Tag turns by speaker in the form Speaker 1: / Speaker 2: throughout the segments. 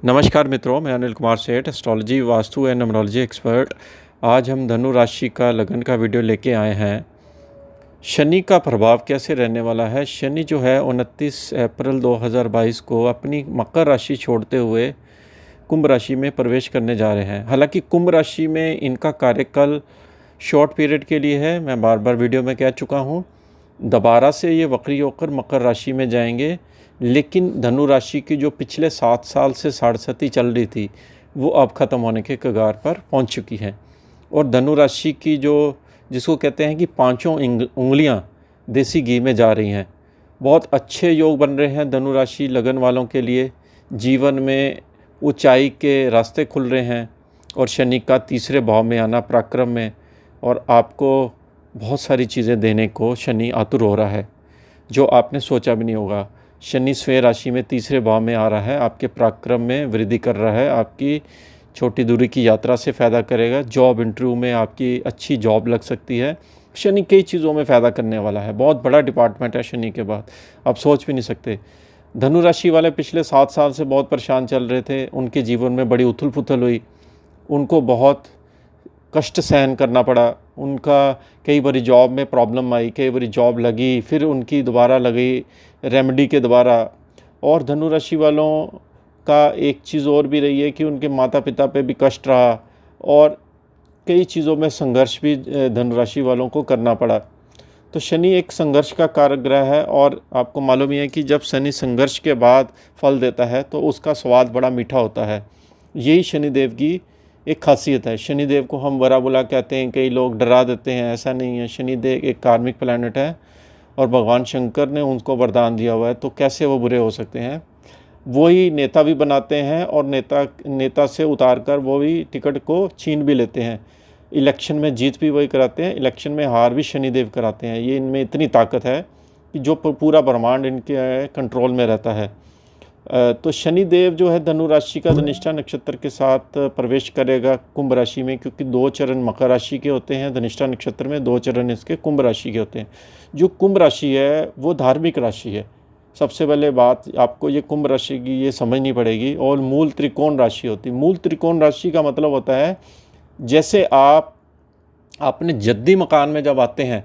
Speaker 1: नमस्कार मित्रों, मैं अनिल कुमार सेठ, astrology, vastu and numerology expert. आज हम धनु राशि का लगन का वीडियो लेके आए हैं। शनि का प्रभाव कैसे रहने वाला है। शनि जो है 29 अप्रैल 2022 को अपनी मकर राशि छोड़ते हुए कुंभ राशि में प्रवेश करने जा रहे हैं। हालांकि कुंभ राशि में इनका कार्यकाल शॉर्ट पीरियड के लिए है। मैं बार बार वीडियो में कह चुका हूँ। दोबारा से ये वक्री होकर मकर राशि में जाएंगे, लेकिन धनु राशि की जो पिछले 7 साल से साढ़े चल रही थी वो अब ख़त्म होने के कगार पर पहुंच चुकी है। और धनु राशि की जो जिसको कहते हैं कि पांचों उंगलियां देसी घी में जा रही हैं। बहुत अच्छे योग बन रहे हैं धनु राशि लगन वालों के लिए। जीवन में ऊंचाई के रास्ते खुल रहे हैं और शनि का तीसरे भाव में आना पराक्रम में, और आपको बहुत सारी चीज़ें देने को शनि आतुर हो रहा है जो आपने सोचा भी नहीं होगा। शनि स्वयं राशि में तीसरे भाव में आ रहा है, आपके पराक्रम में वृद्धि कर रहा है, आपकी छोटी दूरी की यात्रा से फ़ायदा करेगा। जॉब इंटरव्यू में आपकी अच्छी जॉब लग सकती है। शनि कई चीज़ों में फ़ायदा करने वाला है। बहुत बड़ा डिपार्टमेंट है शनि के बाद, आप सोच भी नहीं सकते। धनु राशि वाले पिछले 7 साल से बहुत परेशान चल रहे थे। उनके जीवन में बड़ी उथल पुथल हुई, उनको बहुत कष्ट सहन करना पड़ा। उनका कई बारी जॉब में प्रॉब्लम आई, कई बारी जॉब लगी, फिर उनकी दोबारा लगी रेमेडी के द्वारा। और धनु राशि वालों का एक चीज़ और भी रही है कि उनके माता पिता पे भी कष्ट रहा और कई चीज़ों में संघर्ष भी धनु राशि वालों को करना पड़ा। तो शनि एक संघर्ष का कारक ग्रह है, और आपको मालूम ही है कि जब शनि संघर्ष के बाद फल देता है तो उसका स्वाद बड़ा मीठा होता है। यही शनिदेव की एक खासियत है। शनिदेव को हम बुरा बुला कहते हैं, कई लोग डरा देते हैं, ऐसा नहीं है। शनिदेव एक कार्मिक प्लैनेट है और भगवान शंकर ने उनको वरदान दिया हुआ है, तो कैसे वो बुरे हो सकते हैं। वही नेता भी बनाते हैं और नेता से उतार कर वो भी टिकट को छीन भी लेते हैं। इलेक्शन में जीत भी वही कराते हैं, इलेक्शन में हार भी शनिदेव कराते हैं। ये इनमें इतनी ताकत है कि जो पूरा ब्रह्मांड इनके कंट्रोल में रहता है। तो शनिदेव जो है धनु राशि का धनिष्ठा नक्षत्र के साथ प्रवेश करेगा कुंभ राशि में, क्योंकि 2 चरण मकर राशि के होते हैं धनिष्ठा नक्षत्र में, 2 चरण इसके कुंभ राशि के होते हैं। जो कुंभ राशि है वो धार्मिक राशि है। सबसे पहले बात आपको ये कुंभ राशि की ये समझनी पड़ेगी। और मूल त्रिकोण राशि होती है। मूल त्रिकोण राशि का मतलब होता है, जैसे आप अपने जद्दी मकान में जब आते हैं,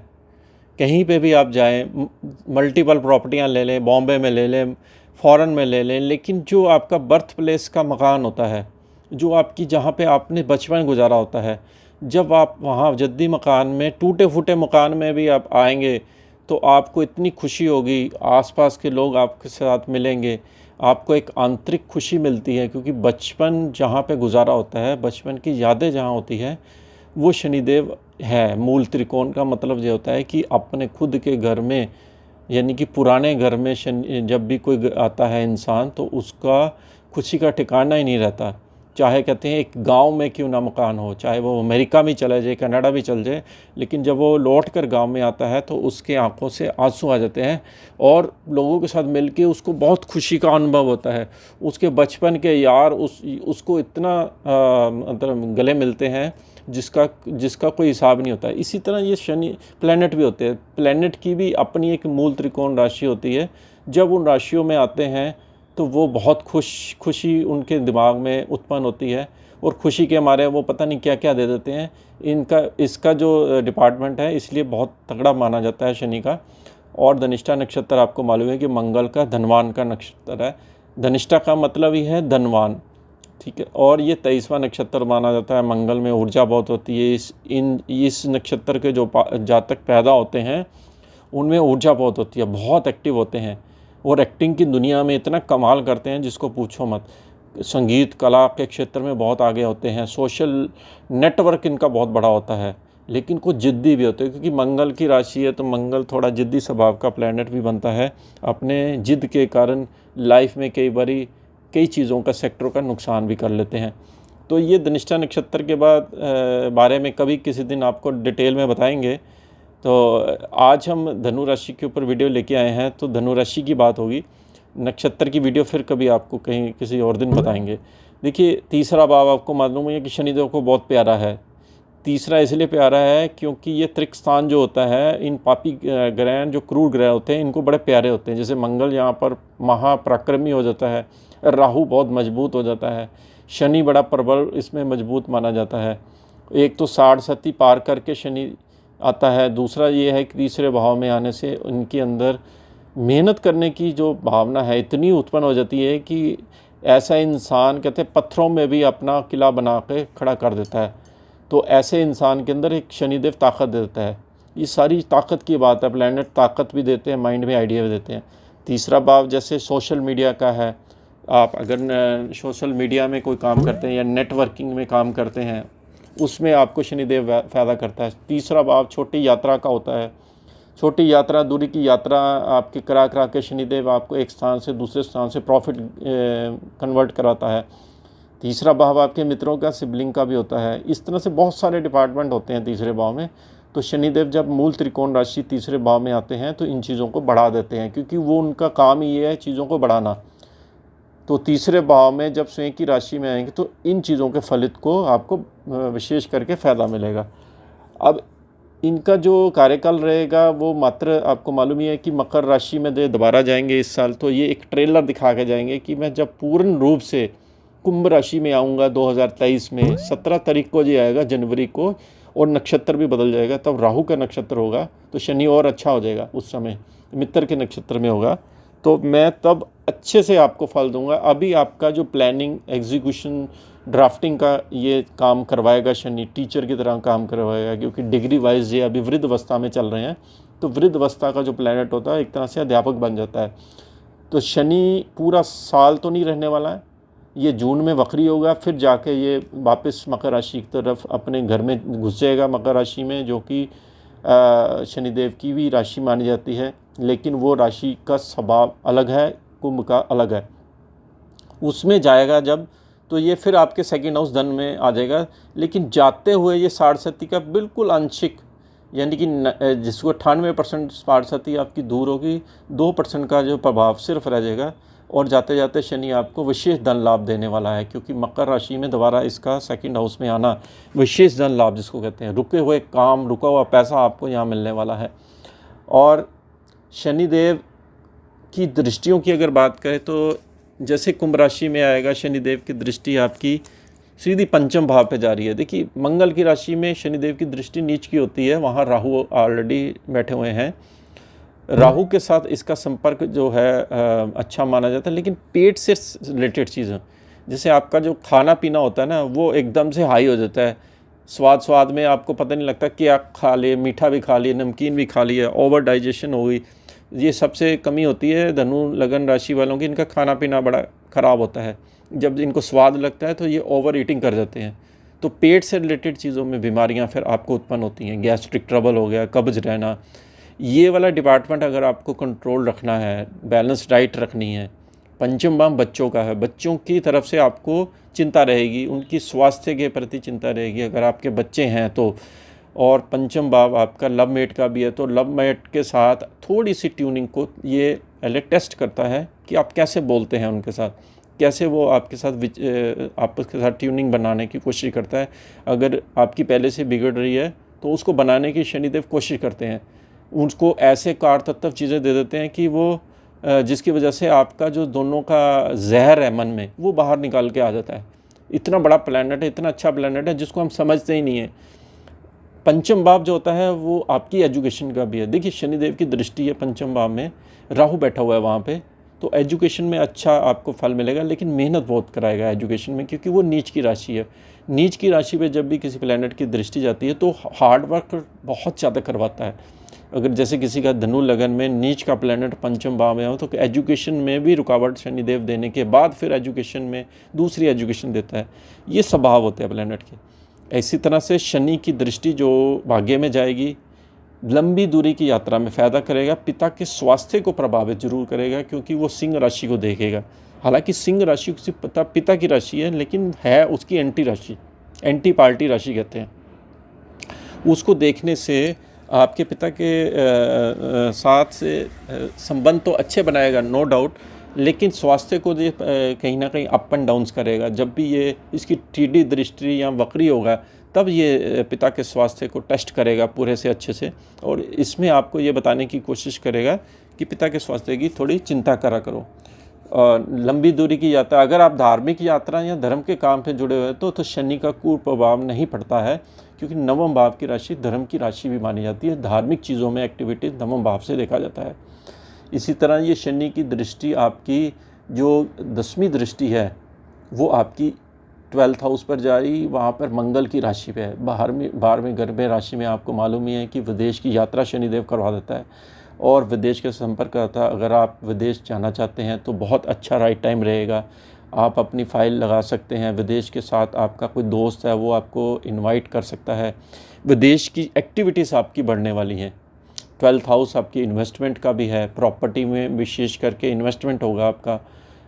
Speaker 1: कहीं पे भी आप जाएं, मल्टीपल प्रॉपर्टियां ले लें, बॉम्बे में ले लें, फ़ॉरेन में ले लें, लेकिन जो आपका बर्थ प्लेस का मकान होता है, जो आपकी जहाँ पे आपने बचपन गुजारा होता है, जब आप वहाँ जद्दी मकान में, टूटे फूटे मकान में भी आप आएंगे तो आपको इतनी खुशी होगी, आसपास के लोग आपके साथ मिलेंगे, आपको एक आंतरिक खुशी मिलती है, क्योंकि बचपन जहाँ पे गुजारा होता है, बचपन की यादें जहाँ होती है, वो शनिदेव है। मूल त्रिकोण का मतलब ये होता है कि अपने खुद के घर में, यानी कि पुराने घर में शनि जब भी कोई आता है इंसान, तो उसका खुशी का ठिकाना ही नहीं रहता। चाहे कहते हैं एक गांव में क्यों ना मकान हो, चाहे वो अमेरिका में चला जाए, कनाडा भी चल जाए, लेकिन जब वो लौट कर गाँव में आता है तो उसके आंखों से आंसू आ जाते हैं और लोगों के साथ मिलके उसको बहुत खुशी का अनुभव होता है। उसके बचपन के यार उसको इतना मतलब गले मिलते हैं जिसका कोई हिसाब नहीं होता है। इसी तरह ये शनि प्लैनेट भी होते हैं। प्लैनेट की भी अपनी एक मूल त्रिकोण राशि होती है। जब उन राशियों में आते हैं तो वो बहुत खुशी उनके दिमाग में उत्पन्न होती है, और खुशी के मारे वो पता नहीं क्या क्या दे देते हैं। इसका जो डिपार्टमेंट है इसलिए बहुत तगड़ा माना जाता है शनि का। और धनिष्ठा नक्षत्र आपको मालूम है कि मंगल का धनवान का नक्षत्र है। धनिष्ठा का मतलब ही है धनवान, ठीक है। और ये 23वां नक्षत्र माना जाता है। मंगल में ऊर्जा बहुत होती है। इस नक्षत्र के जो जातक पैदा होते हैं उनमें ऊर्जा बहुत होती है, बहुत एक्टिव होते हैं, और एक्टिंग की दुनिया में इतना कमाल करते हैं जिसको पूछो मत। संगीत कला के क्षेत्र में बहुत आगे होते हैं। सोशल नेटवर्क इनका बहुत बड़ा होता है, लेकिन कुछ जिद्दी भी होते हैं, क्योंकि मंगल की राशि है तो मंगल थोड़ा जिद्दी स्वभाव का प्लैनेट भी बनता है। अपने जिद के कारण लाइफ में कई चीज़ों का सेक्टरों का नुकसान भी कर लेते हैं। तो ये धनिष्ठा नक्षत्र के बाद बारे में कभी किसी दिन आपको डिटेल में बताएंगे। तो आज हम धनु राशि के ऊपर वीडियो लेके आए हैं, तो धनु राशि की बात होगी। नक्षत्र की वीडियो फिर कभी आपको कहीं किसी और दिन बताएंगे। देखिए, तीसरा भाव आपको मालूम है कि शनिदेव को बहुत प्यारा है। तीसरा इसलिए प्यारा है क्योंकि ये त्रिक स्थान जो होता है, इन पापी ग्रह जो क्रूर ग्रह होते हैं इनको बड़े प्यारे होते हैं। जैसे मंगल यहाँ पर महापराक्रमी हो जाता है, राहु बहुत मजबूत हो जाता है, शनि बड़ा प्रबल इसमें मजबूत माना जाता है। एक तो 60 सती पार करके शनि आता है, दूसरा ये है कि तीसरे भाव में आने से उनके अंदर मेहनत करने की जो भावना है इतनी उत्पन्न हो जाती है कि ऐसा इंसान कहते हैं पत्थरों में भी अपना किला बना के खड़ा कर देता है। तो ऐसे इंसान के अंदर एक शनिदेव ताकत देता है। ये सारी ताकत की बात है, प्लैनेट ताकत भी देते हैं, माइंड में आइडिया भी देते हैं। तीसरा भाव जैसे सोशल मीडिया का है, आप अगर सोशल मीडिया में कोई काम करते हैं या नेटवर्किंग में काम करते हैं उसमें आपको शनिदेव फ़ायदा करता है। तीसरा भाव छोटी यात्रा का होता है, छोटी यात्रा, दूरी की यात्रा आपकी करा करा के शनिदेव आपको एक स्थान से दूसरे स्थान से प्रॉफिट कन्वर्ट कराता है। तीसरा भाव आपके मित्रों का, सिबलिंग का भी होता है। इस तरह से बहुत सारे डिपार्टमेंट होते हैं तीसरे भाव में। तो शनिदेव जब मूल त्रिकोण राशि तीसरे भाव में आते हैं तो इन चीज़ों को बढ़ा देते हैं, क्योंकि वो उनका काम ही ये है चीज़ों को बढ़ाना। तो तीसरे भाव में जब स्वयं की राशि में आएंगे तो इन चीज़ों के फलित को आपको विशेष करके फ़ायदा मिलेगा। अब इनका जो कार्यकाल रहेगा वो मात्र आपको मालूम ही है कि मकर राशि में दोबारा जाएंगे इस साल। तो ये एक ट्रेलर दिखा के जाएंगे कि मैं जब पूर्ण रूप से कुंभ राशि में आऊँगा 2023 में 17 तारीख को जी आएगा जनवरी को, और नक्षत्र भी बदल जाएगा, तब राहु का नक्षत्र होगा तो शनि और अच्छा हो जाएगा। उस समय मित्र के नक्षत्र में होगा तो मैं तब अच्छे से आपको फल दूंगा। अभी आपका जो प्लानिंग, एग्जीक्यूशन, ड्राफ्टिंग का ये काम करवाएगा शनि, टीचर की तरह काम करवाएगा, क्योंकि डिग्री वाइज ये अभी वृद्ध अवस्था में चल रहे हैं। तो वृद्ध अवस्था का जो प्लैनेट होता है एक तरह से अध्यापक बन जाता है। तो शनि पूरा साल तो नहीं रहने वाला है, ये जून में वक्री होगा, फिर जाके ये वापस मकर राशि की तरफ अपने घर में घुस जाएगा, मकर राशि में, जो कि शनिदेव की भी राशि मानी जाती है। लेकिन वो राशि का स्वभाव अलग है, कुंभ का अलग है। उसमें जाएगा जब तो ये फिर आपके सेकंड हाउस धन में आ जाएगा। लेकिन जाते हुए ये 60 सती का बिल्कुल आंशिक, यानी कि जिसको 98% 60 सती आपकी दूर होगी, 2% का जो प्रभाव सिर्फ रह जाएगा। और जाते जाते शनि आपको विशेष धन लाभ देने वाला है, क्योंकि मकर राशि में दोबारा इसका सेकंड हाउस में आना विशेष धन लाभ जिसको कहते हैं, रुके हुए काम, रुका हुआ पैसा आपको यहाँ मिलने वाला है। और शनिदेव की दृष्टियों की अगर बात करें तो जैसे कुंभ राशि में आएगा शनिदेव की दृष्टि आपकी सीधी पंचम भाव पे जा रही है। देखिए मंगल की राशि में शनिदेव की दृष्टि नीच की होती है, वहाँ राहु ऑलरेडी बैठे हुए हैं। राहु के साथ इसका संपर्क जो है अच्छा माना जाता है। लेकिन पेट से रिलेटेड चीज़ें, जैसे आपका जो खाना पीना होता है ना, वो एकदम से हाई हो जाता है। स्वाद में आपको पता नहीं लगता क्या खा लिए, मीठा भी खा लिए, नमकीन भी खा लिया, ओवर डाइजेशन हो गई। ये सबसे कमी होती है धनु लगन राशि वालों की, इनका खाना पीना बड़ा ख़राब होता है। जब इनको स्वाद लगता है तो ये ओवर ईटिंग कर जाते हैं। तो पेट से रिलेटेड चीज़ों में बीमारियां फिर आपको उत्पन्न होती हैं। गैस्ट्रिक ट्रबल हो गया, कब्ज रहना, ये वाला डिपार्टमेंट अगर आपको कंट्रोल रखना है, बैलेंस डाइट रखनी है। पंचम भाव बच्चों का है, बच्चों की तरफ से आपको चिंता रहेगी, उनकी स्वास्थ्य के प्रति चिंता रहेगी अगर आपके बच्चे हैं तो। और पंचम भाव आपका लव मेट का भी है, तो लव मेट के साथ थोड़ी सी ट्यूनिंग को ये पहले टेस्ट करता है कि आप कैसे बोलते हैं उनके साथ, कैसे वो आपके साथ आपस के साथ ट्यूनिंग बनाने की कोशिश करता है। अगर आपकी पहले से बिगड़ रही है तो उसको बनाने की शनिदेव कोशिश करते हैं। उसको ऐसे कार तत्व चीज़ें दे देते हैं कि वो जिसकी वजह से आपका जो दोनों का जहर है मन में वो बाहर निकाल के आ जाता है। इतना बड़ा प्लैनेट है, इतना अच्छा प्लैनेट है जिसको हम समझते ही नहीं है। पंचम भाव जो होता है वो आपकी एजुकेशन का भी है। देखिए शनिदेव की दृष्टि है पंचम भाव में, राहु बैठा हुआ है वहाँ पे, तो एजुकेशन में अच्छा आपको फल मिलेगा। लेकिन मेहनत बहुत कराएगा एजुकेशन में, क्योंकि वो नीच की राशि है। नीच की राशि पे जब भी किसी प्लैनेट की दृष्टि जाती है तो हार्ड वर्क बहुत ज़्यादा करवाता है। अगर जैसे किसी का धनु लगन में नीच का प्लैनेट पंचम भाव में हो तो एजुकेशन में भी रुकावट शनिदेव देने के बाद फिर एजुकेशन में दूसरी एजुकेशन देता है। ये स्वभाव होते हैं प्लैनेट के। इसी तरह से शनि की दृष्टि जो भाग्य में जाएगी, लंबी दूरी की यात्रा में फ़ायदा करेगा। पिता के स्वास्थ्य को प्रभावित जरूर करेगा, क्योंकि वो सिंह राशि को देखेगा। हालांकि सिंह राशि किसी पिता की राशि है, लेकिन है उसकी एंटी राशि, एंटी पार्टी राशि कहते हैं। उसको देखने से आपके पिता के साथ से संबंध तो अच्छे बनाएगा, नो डाउट, लेकिन स्वास्थ्य को ये कहीं ना कहीं अप एंड डाउन्स करेगा। जब भी ये इसकी टीडी दृष्टि या वक्री होगा तब ये पिता के स्वास्थ्य को टेस्ट करेगा पूरे से अच्छे से, और इसमें आपको ये बताने की कोशिश करेगा कि पिता के स्वास्थ्य की थोड़ी चिंता करा करो। लंबी दूरी की यात्रा, अगर आप धार्मिक यात्रा या धर्म के काम से जुड़े हुए हैं तो शनि का कुप्रभाव नहीं पड़ता है, क्योंकि नवम भाव की राशि धर्म की राशि भी मानी जाती है। धार्मिक चीज़ों में एक्टिविटीज़ नवम भाव से देखा जाता है। इसी तरह ये शनि की दृष्टि आपकी जो 10वीं दृष्टि है वो आपकी 12th हाउस पर जा रही, वहाँ पर मंगल की राशि पे है। 12वें घर में राशि में आपको मालूम ही है कि विदेश की यात्रा शनिदेव करवा देता है और विदेश के संपर्क करता है। अगर आप विदेश जाना चाहते हैं तो बहुत अच्छा राइट टाइम रहेगा। आप अपनी फ़ाइल लगा सकते हैं, विदेश के साथ आपका कोई दोस्त है वो आपको इनवाइट कर सकता है। विदेश की एक्टिविटीज़ आपकी बढ़ने वाली हैं। 12th हाउस आपकी इन्वेस्टमेंट का भी है, प्रॉपर्टी में विशेष करके इन्वेस्टमेंट होगा आपका।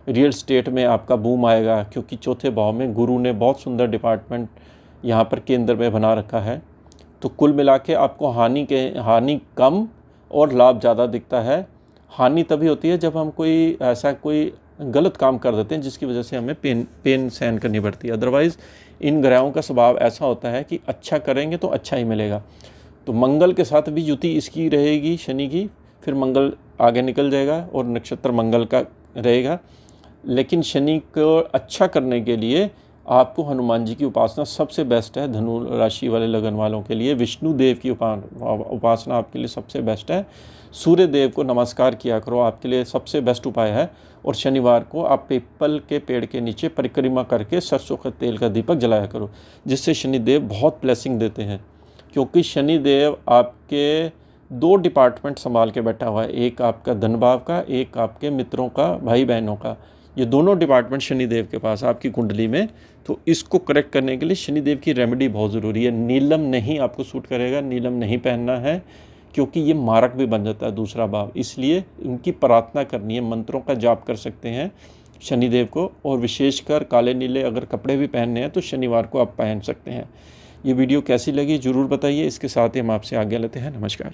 Speaker 1: रियल स्टेट में आपका बूम आएगा, क्योंकि चौथे भाव में गुरु ने बहुत सुंदर डिपार्टमेंट यहाँ पर केंद्र में बना रखा है। तो कुल मिला के आपको हानि कम और लाभ ज़्यादा दिखता है। हानि तभी होती है जब हम कोई गलत काम कर देते हैं जिसकी वजह से हमें पेन सहन करनी पड़ती है। अदरवाइज़ इन ग्रहों का स्वभाव ऐसा होता है कि अच्छा करेंगे तो अच्छा ही मिलेगा। तो मंगल के साथ भी युति इसकी रहेगी शनि की, फिर मंगल आगे निकल जाएगा और नक्षत्र मंगल का रहेगा। लेकिन शनि को अच्छा करने के लिए आपको हनुमान जी की उपासना सबसे बेस्ट है। धनु राशि वाले लगन वालों के लिए विष्णु देव की उपासना आपके लिए सबसे बेस्ट है। सूर्य देव को नमस्कार किया करो, आपके लिए सबसे बेस्ट उपाय है। और शनिवार को आप पीपल के पेड़ के नीचे परिक्रमा करके सरसों का तेल का दीपक जलाया करो, जिससे शनिदेव बहुत ब्लेसिंग देते हैं। क्योंकि शनिदेव आपके 2 डिपार्टमेंट संभाल के बैठा हुआ है, एक आपका धन भाव का, एक आपके मित्रों का, भाई बहनों का। ये दोनों डिपार्टमेंट शनिदेव के पास आपकी कुंडली में। तो इसको करेक्ट करने के लिए शनिदेव की रेमेडी बहुत ज़रूरी है। नीलम नहीं आपको सूट करेगा, नीलम नहीं पहनना है, क्योंकि ये मारक भी बन जाता है दूसरा भाव। इसलिए इनकी प्रार्थना करनी है, मंत्रों का जाप कर सकते हैं शनिदेव को। और विशेषकर काले नीले अगर कपड़े भी पहनने हैं तो शनिवार को आप पहन सकते हैं। ये वीडियो कैसी लगी ज़रूर बताइए। इसके साथ ही हम आपसे आज्ञा लेते हैं। नमस्कार।